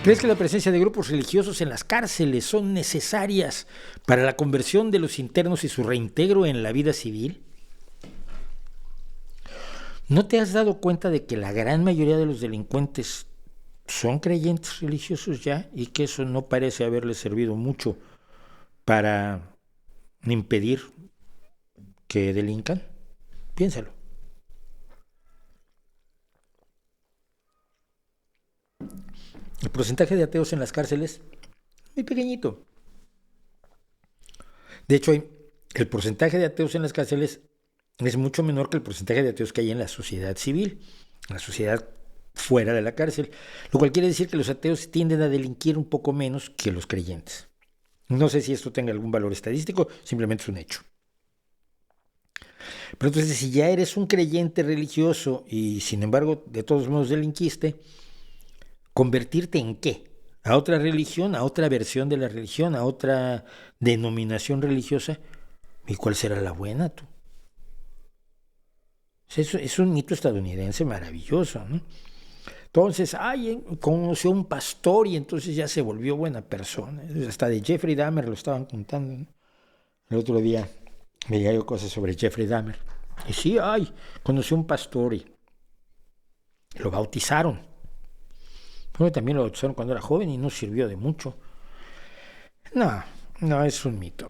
¿Crees que la presencia de grupos religiosos en las cárceles son necesarias para la conversión de los internos y su reintegro en la vida civil? ¿No te has dado cuenta de que la gran mayoría de los delincuentes son creyentes religiosos ya y que eso no parece haberles servido mucho para impedir que delincan? Piénsalo. El porcentaje de ateos en las cárceles es muy pequeñito. De hecho, el porcentaje de ateos en las cárceles es mucho menor que el porcentaje de ateos que hay en la sociedad civil, en la sociedad fuera de la cárcel, lo cual quiere decir que los ateos tienden a delinquir un poco menos que los creyentes. No sé si esto tenga algún valor estadístico, simplemente es un hecho. Pero entonces, si ya eres un creyente religioso y sin embargo de todos modos delinquiste, ¿convertirte en qué? ¿A otra religión? ¿A otra versión de la religión? ¿A otra denominación religiosa? ¿Y cuál será la buena, tú? Es un mito estadounidense maravilloso, ¿no? Entonces, conoció a un pastor y entonces ya se volvió buena persona. Hasta de Jeffrey Dahmer lo estaban contando, ¿no? El otro día veía yo cosas sobre Jeffrey Dahmer. Y sí, conoció a un pastor y lo bautizaron. Bueno, también lo bautizaron cuando era joven y no sirvió de mucho. No, es un mito.